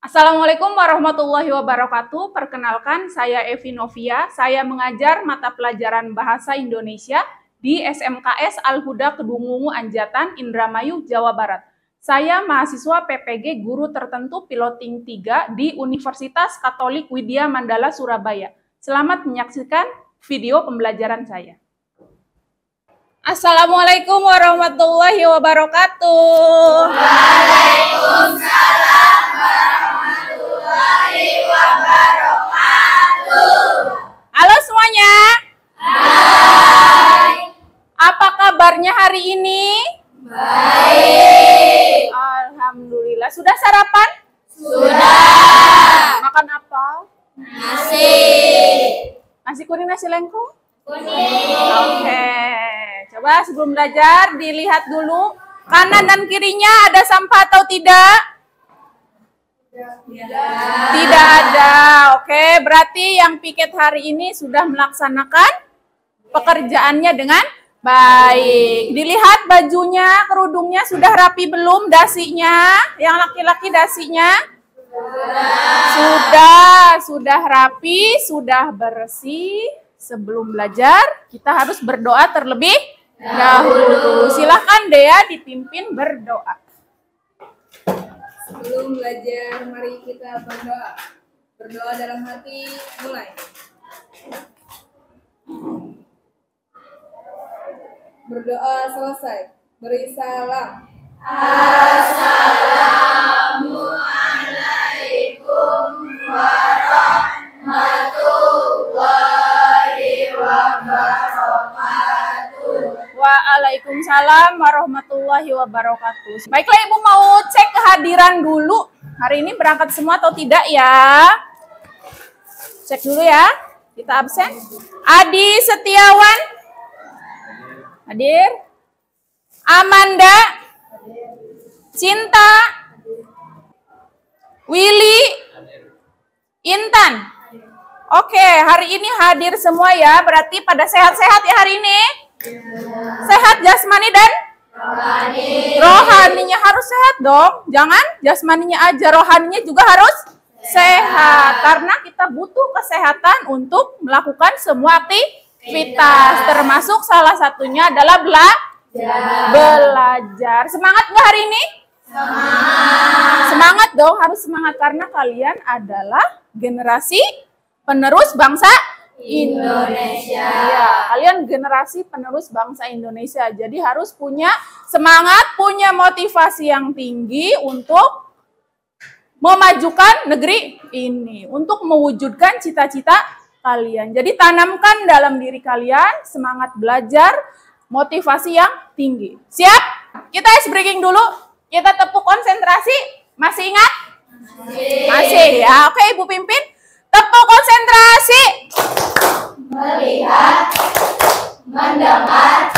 Assalamualaikum warahmatullahi wabarakatuh. Perkenalkan, saya Evi Novia. Saya mengajar mata pelajaran Bahasa Indonesia di SMKS Al-Huda Kedungwungu Anjatan, Indramayu, Jawa Barat. Saya mahasiswa PPG Guru Tertentu Piloting 3 di Universitas Katolik Widya Mandala, Surabaya. Selamat menyaksikan video pembelajaran saya. Assalamualaikum warahmatullahi wabarakatuh. Waalaikumsalam warahmatullahi wabarakatuh. Halo semuanya. Hai. Apa kabarnya hari ini? Baik. Alhamdulillah. Sudah sarapan? Sudah. Makan apa? Nasi. Nasi kuning, nasi lengko? Kuning. Oke. Coba sebelum belajar dilihat dulu kanan dan kirinya ada sampah atau tidak? Tidak ada. Oke, berarti yang piket hari ini sudah melaksanakan pekerjaannya dengan baik. Dilihat bajunya, kerudungnya sudah rapi belum? Dasinya, yang laki-laki dasinya? Sudah rapi, sudah bersih. Sebelum belajar, kita harus berdoa terlebih dahulu. Silahkan Dea dipimpin berdoa. Sebelum belajar, mari kita berdoa. Berdoa dalam hati, mulai. Berdoa selesai. Beri salam. Assalamualaikum warahmatullahi wabarakatuh. Waalaikumsalam warahmatullahi wabarakatuh. Baiklah Ibu, mau cek kehadiran dulu. Hari ini berangkat semua atau tidak ya? Cek dulu ya. Kita absen. Adi Setiawan. Hadir. Amanda. Cinta. Willy. Intan. Oke, hari ini hadir semua ya. Berarti pada sehat-sehat ya hari ini? Sehat jasmani dan rohaninya harus sehat dong. Jangan jasmaninya aja, rohaninya juga harus sehat. Karena kita butuh kesehatan untuk melakukan semua aktivitas. Termasuk salah satunya adalah belajar. Semangat nggak hari ini? Semangat dong, harus semangat karena kalian adalah generasi penerus bangsa Indonesia. Ya, kalian generasi penerus bangsa Indonesia. Jadi harus punya semangat, punya motivasi yang tinggi untuk memajukan negeri ini, untuk mewujudkan cita-cita kalian. Jadi tanamkan dalam diri kalian semangat belajar, motivasi yang tinggi. Siap? Kita ice breaking dulu. Kita tepuk konsentrasi. Masih ingat? Masih ya. Oke, Ibu pimpin. Tepuk konsentrasi. Melihat, mendengar,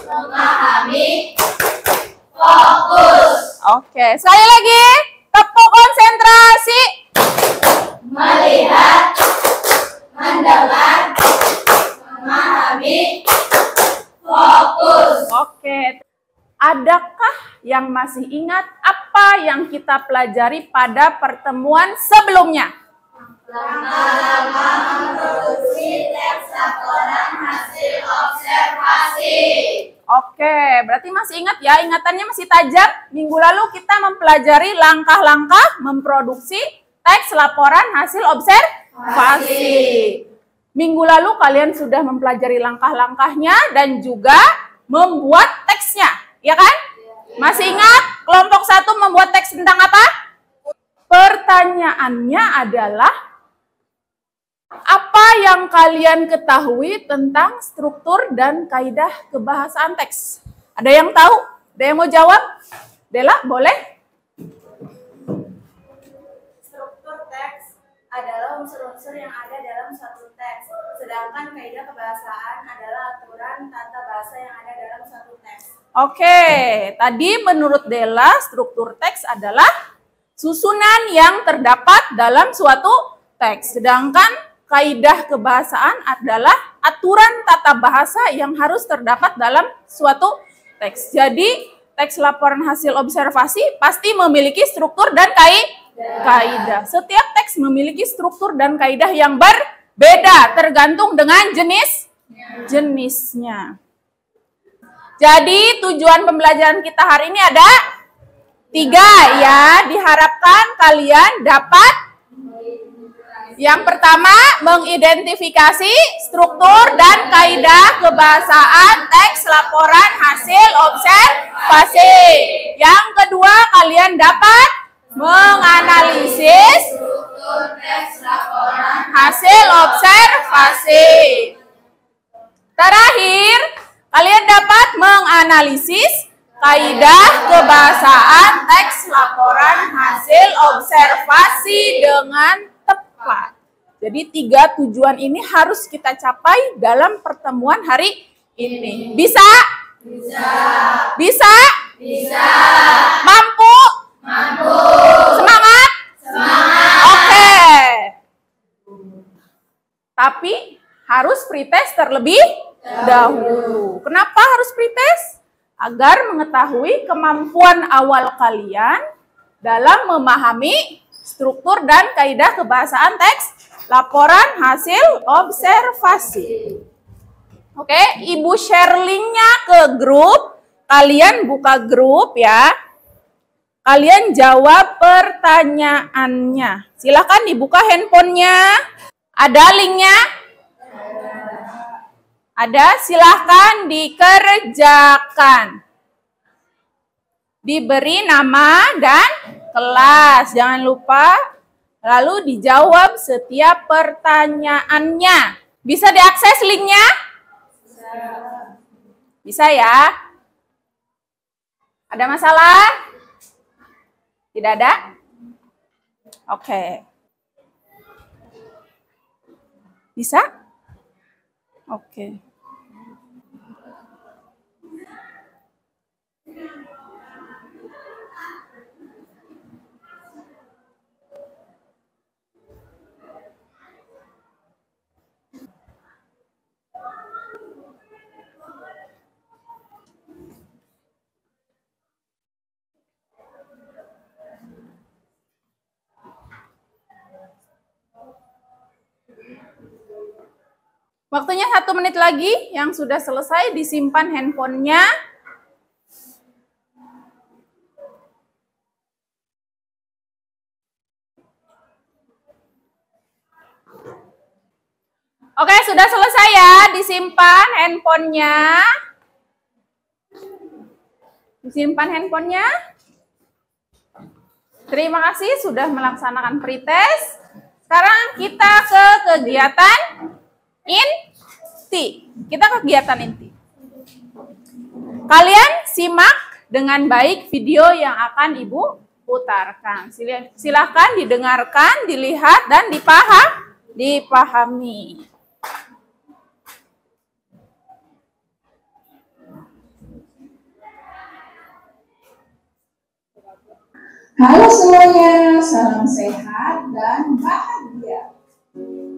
memahami, fokus. Oke, sekali lagi. Tepuk konsentrasi. Melihat, mendengar, memahami, fokus. Oke. Adakah yang masih ingat apa yang kita pelajari pada pertemuan sebelumnya? Langkah-langkah memproduksi teks laporan hasil observasi. Oke, berarti masih ingat ya, ingatannya masih tajam. Minggu lalu kita mempelajari langkah-langkah memproduksi teks laporan hasil observasi. Minggu lalu kalian sudah mempelajari langkah-langkahnya dan juga membuat teksnya, ya kan? Masih ingat kelompok 1 membuat teks tentang apa? Pertanyaannya adalah, apa yang kalian ketahui tentang struktur dan kaidah kebahasaan teks? Ada yang tahu? Ada yang mau jawab? Dela, boleh? Struktur teks adalah unsur-unsur yang ada dalam suatu teks, sedangkan kaidah kebahasaan adalah aturan tata bahasa yang ada dalam suatu teks. Oke, tadi menurut Dela, struktur teks adalah susunan yang terdapat dalam suatu teks, sedangkan kaidah kebahasaan adalah aturan tata bahasa yang harus terdapat dalam suatu teks. Jadi, teks laporan hasil observasi pasti memiliki struktur dan kaidah. Setiap teks memiliki struktur dan kaidah yang berbeda tergantung dengan jenisnya. Jadi tujuan pembelajaran kita hari ini ada 3 ya. Diharapkan kalian dapat yang pertama mengidentifikasi struktur dan kaidah kebahasaan teks laporan hasil observasi. Yang kedua kalian dapat menganalisis Struktur teks laporan hasil observasi. Terakhir, kalian dapat menganalisis kaidah kebahasaan teks laporan hasil observasi dengan tepat. Jadi 3 tujuan ini harus kita capai dalam pertemuan hari ini. Bisa? bisa, Bisa? bisa, Mampu? mampu, Semangat? semangat, Oke. Tapi harus pretest terlebih dahulu. Kenapa harus pretest? Agar mengetahui kemampuan awal kalian dalam memahami struktur dan kaidah kebahasaan teks laporan hasil observasi. Oke, Ibu share linknya ke grup. Kalian buka grup ya. Kalian jawab pertanyaannya. Silahkan dibuka handphonenya. Ada linknya? Ada, silahkan dikerjakan. Diberi nama dan kelas. Jangan lupa. Lalu dijawab setiap pertanyaannya. Bisa diakses linknya? Bisa ya? Ada masalah? Tidak ada? Oke. Bisa? Oke. Waktunya 1 menit lagi. Yang sudah selesai disimpan handphonenya. Oke, sudah selesai ya. Disimpan handphonenya. Disimpan handphonenya. Terima kasih sudah melaksanakan pretest. Sekarang kita ke kegiatan inti. Kita kegiatan inti. Kalian simak dengan baik video yang akan Ibu putarkan. Silahkan didengarkan, dilihat, dan dipahami. Halo semuanya, salam sehat dan bahagia.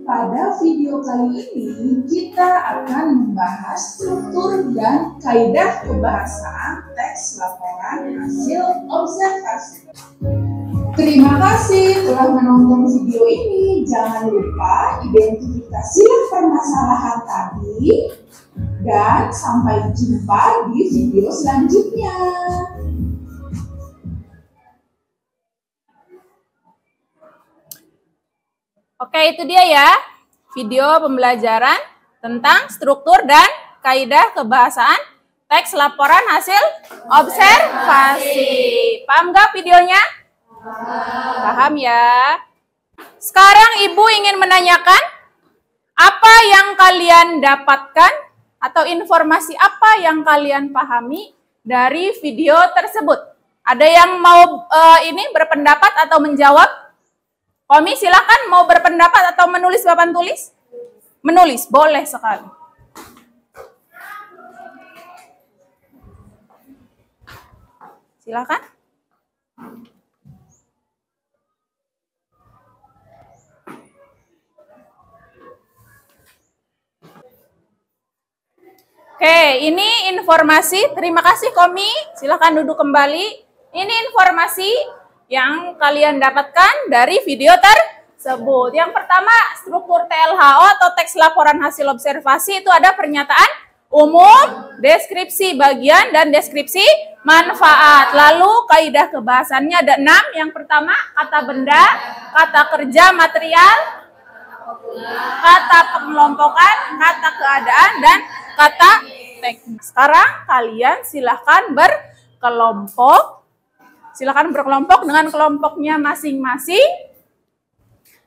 Pada video kali ini, kita akan membahas struktur dan kaidah kebahasaan teks laporan hasil observasi. Terima kasih telah menonton video ini. Jangan lupa identifikasilah permasalahan tadi. Dan sampai jumpa di video selanjutnya. Oke, itu dia ya, video pembelajaran tentang struktur dan kaidah kebahasaan teks laporan hasil observasi. Paham nggak videonya? Paham ya. Sekarang Ibu ingin menanyakan, apa yang kalian dapatkan atau informasi apa yang kalian pahami dari video tersebut? Ada yang mau ini berpendapat atau menjawab? Komi, silakan mau berpendapat atau menulis papan tulis? Menulis, boleh sekali. Silakan. Oke, ini informasi. Terima kasih Komi. Silakan duduk kembali. Ini informasi yang kalian dapatkan dari video tersebut. Yang pertama, struktur TLHO atau teks laporan hasil observasi itu ada pernyataan umum, deskripsi bagian, dan deskripsi manfaat. Lalu kaidah kebahasannya ada 6. Yang pertama, kata benda, kata kerja material, kata pengelompokan, kata keadaan, dan kata teknis. Sekarang kalian silahkan berkelompok. Silahkan berkelompok dengan kelompoknya masing-masing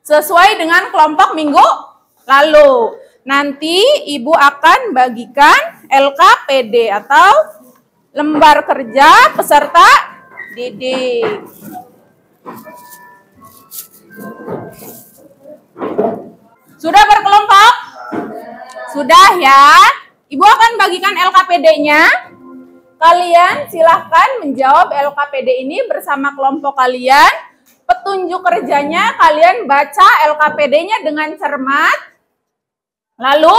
sesuai dengan kelompok minggu lalu. Nanti Ibu akan bagikan LKPD atau lembar kerja peserta didik. Sudah berkelompok? Sudah ya. Ibu akan bagikan LKPD-nya. Kalian silahkan menjawab LKPD ini bersama kelompok kalian. Petunjuk kerjanya kalian baca LKPD-nya dengan cermat. Lalu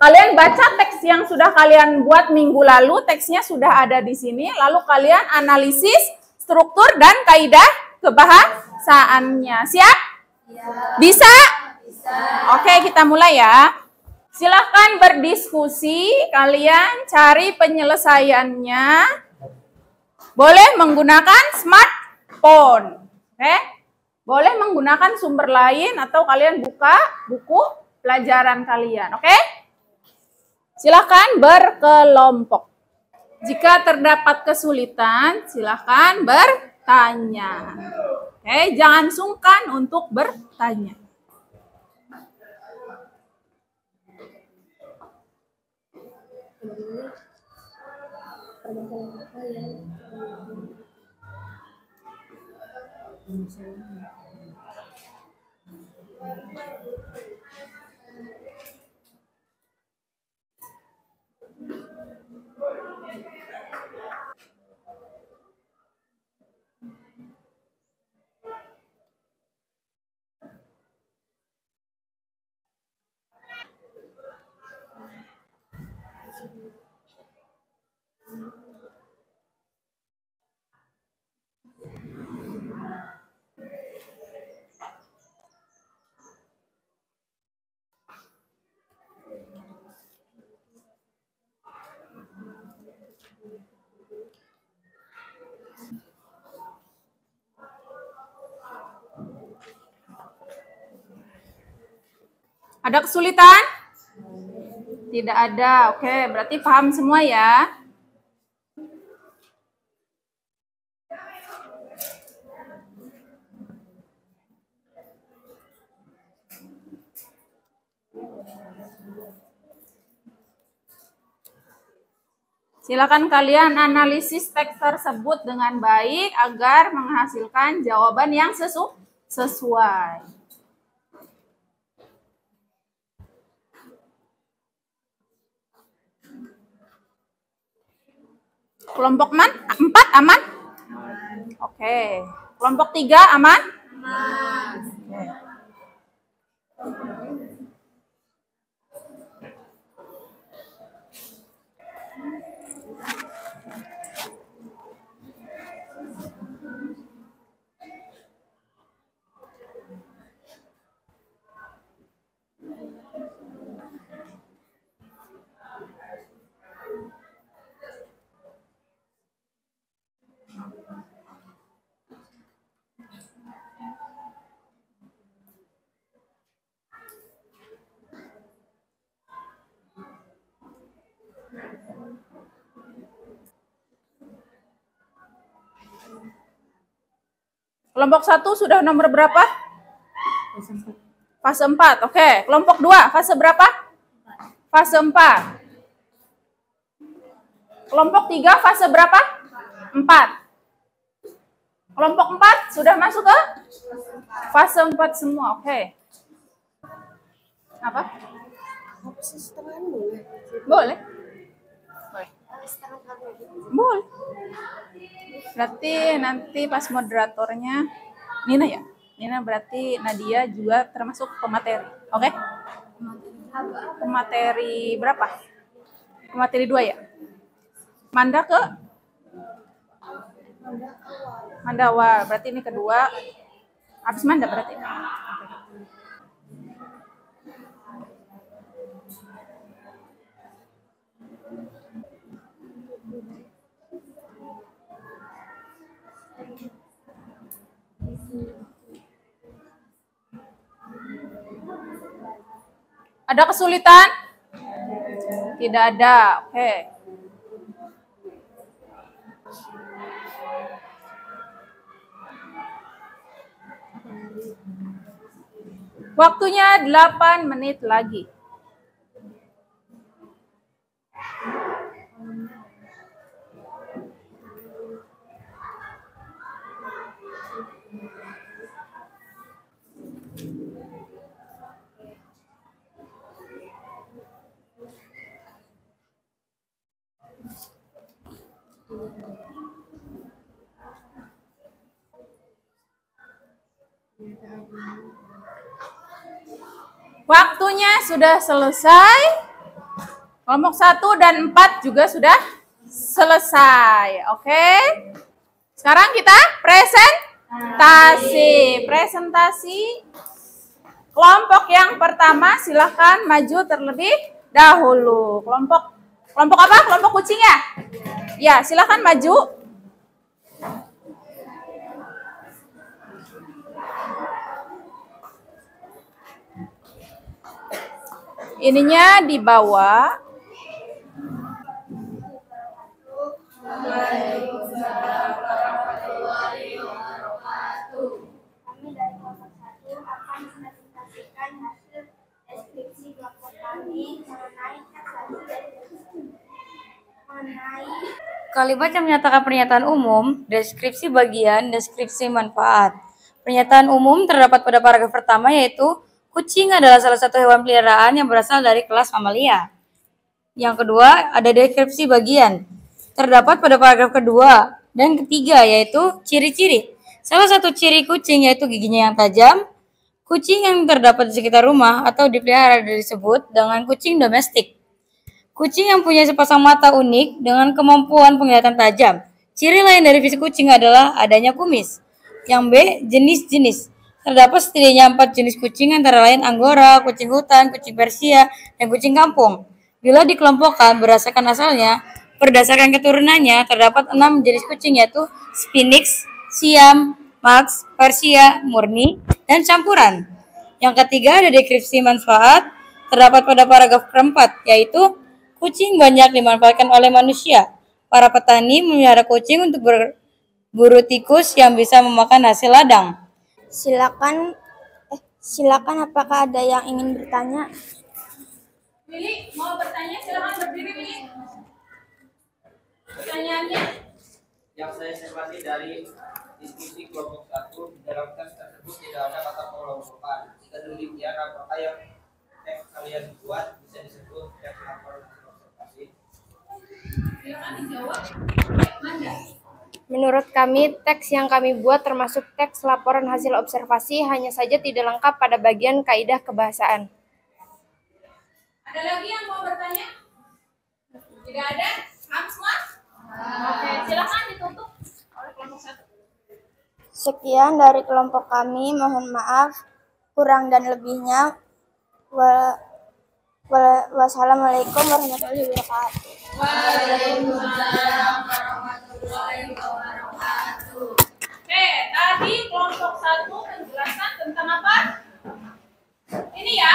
kalian baca teks yang sudah kalian buat minggu lalu, teksnya sudah ada di sini. Lalu kalian analisis struktur dan kaidah kebahasaannya. Siap? Ya. Bisa? Bisa. Oke, kita mulai ya. Silahkan berdiskusi, kalian cari penyelesaiannya. Boleh menggunakan smartphone. Oke? Boleh menggunakan sumber lain atau kalian buka buku pelajaran kalian, oke? Silakan berkelompok. Jika terdapat kesulitan, silakan bertanya. Oke, jangan sungkan untuk bertanya. Ada kesulitan? Tidak ada. Oke, berarti paham semua ya. Silakan kalian analisis teks tersebut dengan baik agar menghasilkan jawaban yang sesuai. Kelompok 4 aman? Oke. Kelompok 3 aman? Aman. Oke. Kelompok 1 sudah nomor berapa? Fase 4. Oke. Kelompok 2 fase berapa? Fase 4. Kelompok 3 fase berapa? 4. Kelompok 4 sudah masuk ke fase 4 semua. Oke. Apa? Boleh. Boleh. Berarti nanti pas moderatornya Nina ya? Nina berarti Nadia juga termasuk pemateri. Oke? Pemateri berapa? Pemateri 2 ya? Manda ke? Manda awal. Berarti ini kedua. Habis manda berarti. Ada kesulitan? Tidak ada. Oke. Waktunya 8 menit lagi. Waktunya sudah selesai. Kelompok 1 dan 4 juga sudah selesai. Oke. Sekarang kita presentasi. Presentasi kelompok yang pertama silahkan maju terlebih dahulu. Kelompok apa? Kelompok kucing ya? Ya, silahkan maju. Ininya dibawa. Kami dari kelompok 1 akan mempresentasikan hasil deskripsi kelompok kami mengenai Kalimat yang menyatakan pernyataan umum, deskripsi bagian, deskripsi manfaat. Pernyataan umum terdapat pada paragraf pertama yaitu kucing adalah salah satu hewan peliharaan yang berasal dari kelas mamalia. Yang kedua ada deskripsi bagian. Terdapat pada paragraf kedua dan ketiga yaitu ciri-ciri. Salah satu ciri kucing yaitu giginya yang tajam. Kucing yang terdapat di sekitar rumah atau dipelihara disebut dengan kucing domestik. Kucing yang punya sepasang mata unik dengan kemampuan penglihatan tajam. Ciri lain dari fisik kucing adalah adanya kumis. Yang B, jenis-jenis. Terdapat setidaknya 4 jenis kucing antara lain Anggora, kucing hutan, kucing Persia, dan kucing kampung. Bila dikelompokkan berdasarkan asalnya, berdasarkan keturunannya, terdapat 6 jenis kucing yaitu Sphinx, Siam, Manx, Persia, Murni, dan campuran. Yang ketiga ada deskripsi manfaat, terdapat pada paragraf keempat, yaitu kucing banyak dimanfaatkan oleh manusia. Para petani memelihara kucing untuk berburu tikus yang bisa memakan hasil ladang. Silakan apakah ada yang ingin bertanya? Willy, mau bertanya silakan berdiri Willy. Pertanyaannya? Yang saya cermati dari diskusi kelompok 1 di dalam teks tersebut tidak ada kata pengelompokan. Jika demikian, apakah yang teks kalian buat bisa disebut teks laporan hasil observasi? Silakan dijawab. Manda. Menurut kami, teks yang kami buat termasuk teks laporan hasil observasi, hanya saja tidak lengkap pada bagian kaidah kebahasaan. Ada lagi yang mau bertanya? Tidak ada? Paham semua? Oke, silakan ditutup oleh kelompok 1. Sekian dari kelompok kami, mohon maaf kurang dan lebihnya. Wassalamualaikum warahmatullahi wabarakatuh. Waalaikumsalam warahmatullahi wabarakatuh. Oke, tadi kelompok 1 menjelaskan tentang apa? Ini ya.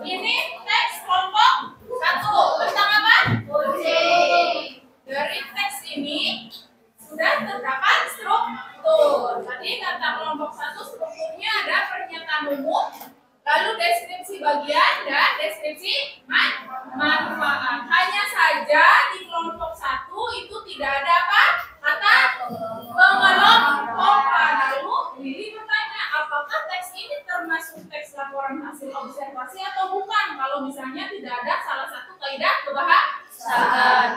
Ini teks kelompok 1 tentang apa? Kucing. Dari teks ini sudah terdapat struktur. Tadi kata kelompok 1 strukturnya ada pernyataan umum, lalu deskripsi bagian dan deskripsi manfaat. Hanya saja di kelompok 1 itu tidak ada apa? Kata pengelompokan. Lalu Willy bertanya, apakah teks ini termasuk teks laporan hasil observasi atau bukan? Kalau misalnya tidak ada salah satu kaidah kebahasaan.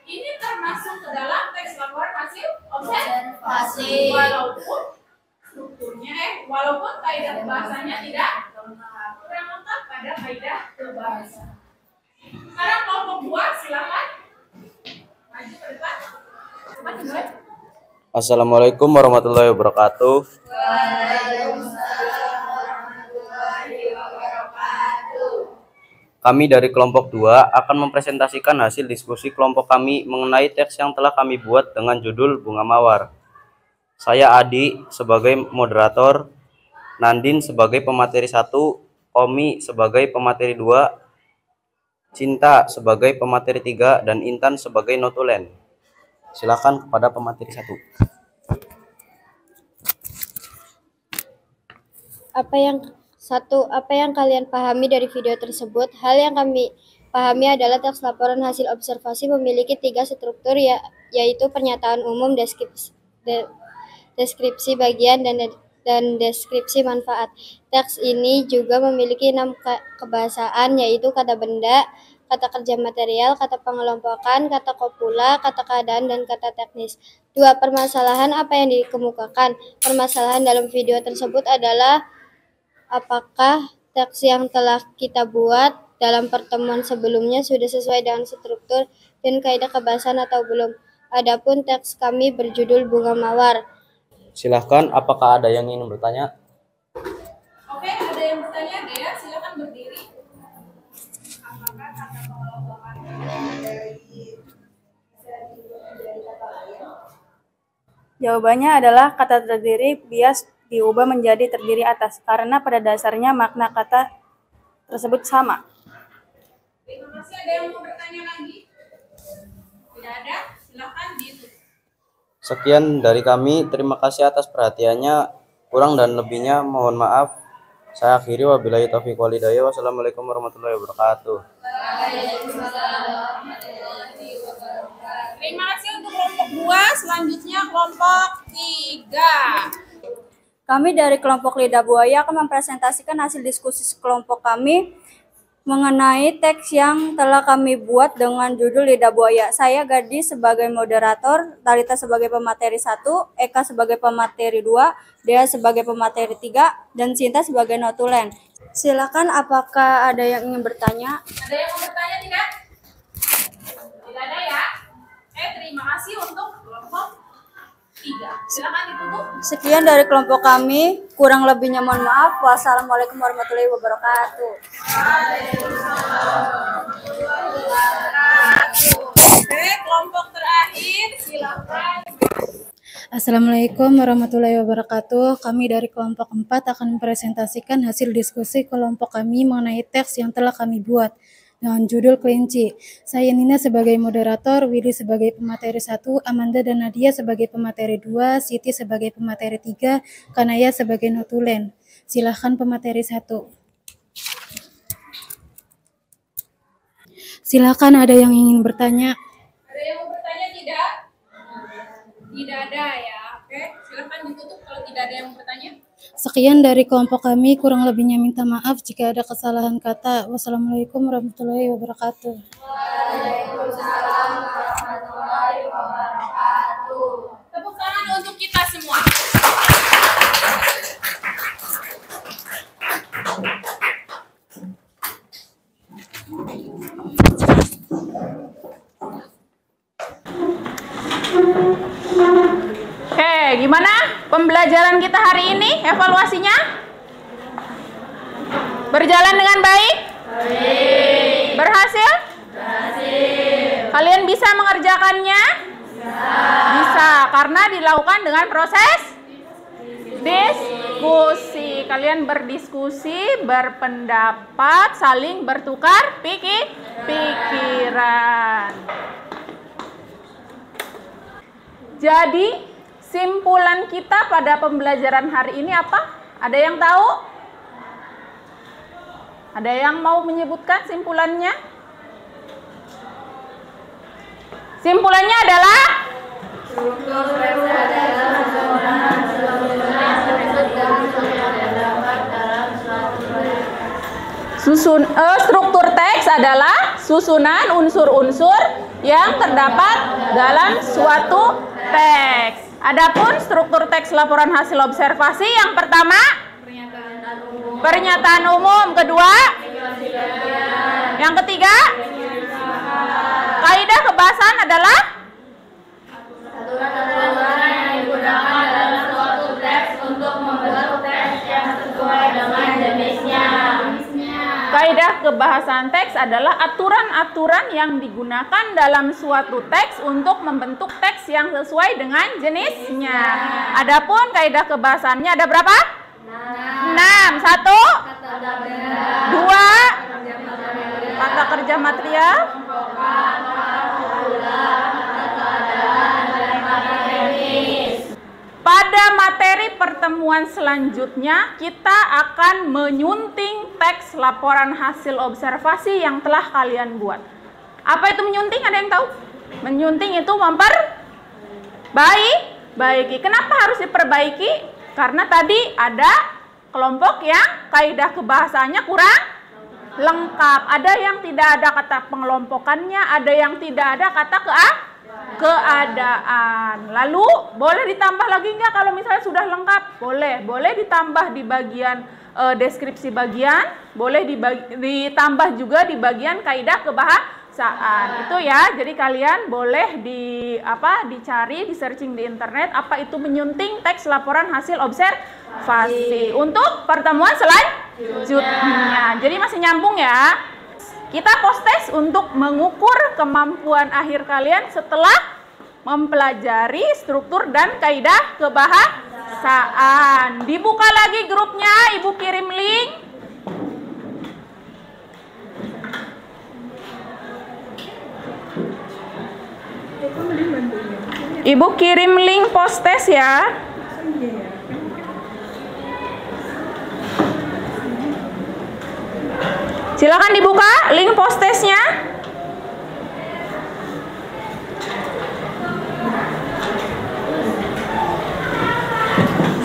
Ini termasuk ke dalam teks laporan hasil observasi. Walaupun strukturnya, walaupun kaidah bahasanya tidak kurang lengkap pada kaidah kebahasaan. Sekarang kelompok 2 silakan maju ke depan. Assalamualaikum warahmatullahi wabarakatuh. Kami dari kelompok 2 akan mempresentasikan hasil diskusi kelompok kami mengenai teks yang telah kami buat dengan judul Bunga Mawar. Saya Adi sebagai moderator, Nandin sebagai pemateri 1, Omi sebagai pemateri 2, Cinta sebagai pemateri 3, dan Intan sebagai notulen. Silakan kepada pemateri 1. Apa yang kalian pahami dari video tersebut? Hal yang kami pahami adalah teks laporan hasil observasi memiliki 3 struktur, yaitu pernyataan umum, deskripsi bagian, dan deskripsi manfaat. Teks ini juga memiliki 6 kebahasaan, yaitu kata benda, kata kerja material, kata pengelompokan, kata kopula, kata keadaan, dan kata teknis. 2. Permasalahan apa yang dikemukakan? Permasalahan dalam video tersebut adalah apakah teks yang telah kita buat dalam pertemuan sebelumnya sudah sesuai dengan struktur dan kaidah kebahasaan atau belum. Adapun teks kami berjudul Bunga Mawar. Silahkan, apakah ada yang ingin bertanya? Oke, ada yang bertanya? Dea, silakan berdiri. Apakah kata pengelompokan dari kata lain? Jawabannya adalah kata terdiri bias diubah menjadi terdiri atas, karena pada dasarnya makna kata tersebut sama. Terima kasih. Ada yang mau bertanya lagi? Tidak ada? Silakan ditutup. Sekian dari kami, terima kasih atas perhatiannya. Kurang dan lebihnya mohon maaf. Saya akhiri, wabillahi taufiq wal hidayah. Wassalamualaikum warahmatullahi wabarakatuh. Terima kasih untuk kelompok 2. Selanjutnya kelompok 3. Kami dari kelompok Lidah Buaya akan mempresentasikan hasil diskusi kelompok kami mengenai teks yang telah kami buat dengan judul Lidah Buaya. Saya Gadis sebagai moderator, Talita sebagai pemateri 1, Eka sebagai pemateri 2, Dea sebagai pemateri 3, dan Cinta sebagai notulen. Silakan, apakah ada yang ingin bertanya? Ada yang mau bertanya tidak? Tidak ada ya? Terima kasih untuk kelompok 3. Silakan ditutup. Sekian dari kelompok kami, kurang lebihnya mohon maaf. Wassalamualaikum warahmatullahi wabarakatuh. Oke, kelompok terakhir silakan. Assalamualaikum warahmatullahi wabarakatuh. Kami dari kelompok 4 akan mempresentasikan hasil diskusi kelompok kami mengenai teks yang telah kami buat dengan judul Kelinci. Saya Nina sebagai moderator, Willy sebagai pemateri 1, Amanda dan Nadia sebagai pemateri 2, Siti sebagai pemateri 3, Kanaya sebagai notulen. Silahkan pemateri 1. Silahkan, ada yang ingin bertanya? Ada yang mau bertanya tidak? Tidak ada ya. Oke, silakan ditutup kalau tidak ada yang mau bertanya. Sekian dari kelompok kami, kurang lebihnya minta maaf jika ada kesalahan kata. Wassalamualaikum warahmatullahi wabarakatuh. Waalaikumsalam warahmatullahi wabarakatuh. Tepuk tangan untuk kita semua. Gimana pembelajaran kita hari ini? Evaluasinya? Berjalan dengan baik? Baik. Berhasil? Berhasil. Kalian bisa mengerjakannya? Bisa, karena dilakukan dengan proses diskusi. Kalian berdiskusi, berpendapat, saling bertukar pikiran. Jadi simpulan kita pada pembelajaran hari ini apa? Ada yang tahu? Ada yang mau menyebutkan simpulannya? Simpulannya adalah struktur teks adalah susunan unsur-unsur yang terdapat dalam suatu teks. Adapun struktur teks laporan hasil observasi, yang pertama pernyataan umum, kedua, yang ketiga kaidah kebahasaan adalah Kaidah kebahasaan teks adalah aturan-aturan yang digunakan dalam suatu teks untuk membentuk teks yang sesuai dengan jenisnya. Adapun kaidah kebahasaannya ada berapa? 6. 1, 2, kata kerja material, pada materi pertemuan selanjutnya, kita akan menyunting teks laporan hasil observasi yang telah kalian buat. Apa itu menyunting? Ada yang tahu? Menyunting itu memperbaiki. Kenapa harus diperbaiki? Karena tadi ada kelompok yang kaidah kebahasaannya kurang lengkap. Ada yang tidak ada kata pengelompokannya, ada yang tidak ada kata keadaan. Lalu boleh ditambah lagi nggak kalau misalnya sudah lengkap? Boleh ditambah di bagian deskripsi bagian, boleh ditambah juga di bagian kaidah kebahasaan. Itu ya. Jadi kalian boleh dicari, di searching di internet apa itu menyunting teks laporan hasil observasi untuk pertemuan selanjutnya. Jadi masih nyambung ya. Kita post-test untuk mengukur kemampuan akhir kalian setelah mempelajari struktur dan kaidah kebahasaan. Dibuka lagi grupnya, Ibu kirim link. Ibu kirim link post-test ya. Silakan dibuka link post-testnya.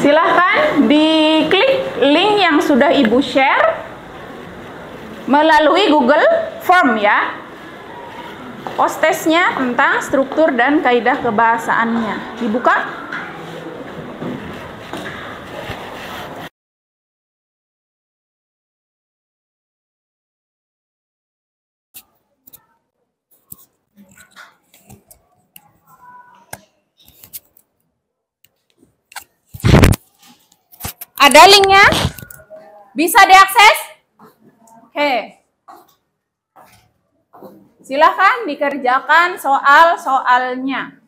Silahkan diklik link yang sudah Ibu share melalui Google Form ya. Post-testnya tentang struktur dan kaidah kebahasaannya. Dibuka. Ada linknya? Bisa diakses? Oke. Silahkan dikerjakan soal-soalnya.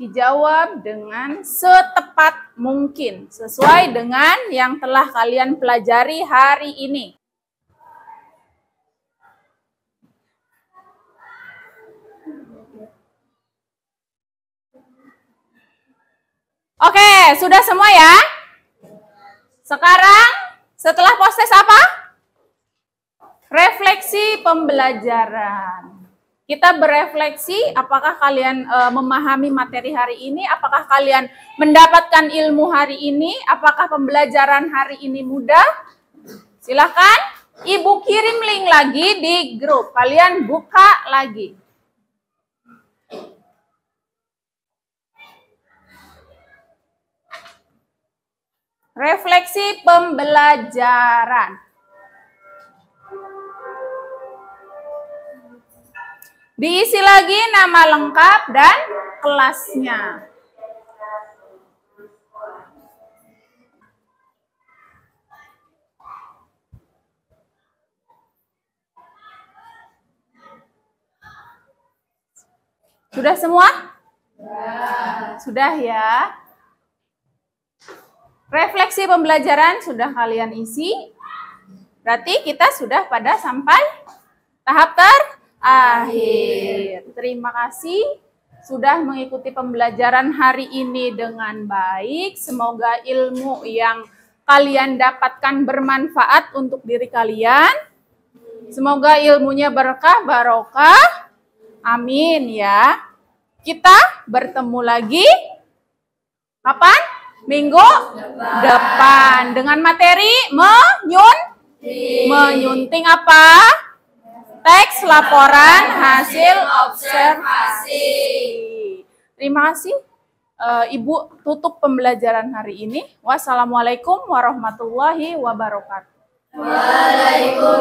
Dijawab dengan setepat mungkin, sesuai dengan yang telah kalian pelajari hari ini. Oke, sudah semua ya? Sekarang, setelah post-test apa? Refleksi pembelajaran. Kita berefleksi, apakah kalian memahami materi hari ini, apakah kalian mendapatkan ilmu hari ini, apakah pembelajaran hari ini mudah? Silahkan, Ibu kirim link lagi di grup, kalian buka lagi. Refleksi pembelajaran. Diisi lagi nama lengkap dan kelasnya. Sudah semua? Sudah ya. Refleksi pembelajaran sudah kalian isi. Berarti kita sudah pada sampai tahap akhir. Terima kasih sudah mengikuti pembelajaran hari ini dengan baik. Semoga ilmu yang kalian dapatkan bermanfaat untuk diri kalian. Semoga ilmunya berkah, barokah. Amin ya. Kita bertemu lagi kapan? Minggu depan dengan materi menyunting apa? Teks laporan hasil observasi. Terima kasih. Ibu tutup pembelajaran hari ini. Wassalamualaikum warahmatullahi wabarakatuh. Waalaikumsalam.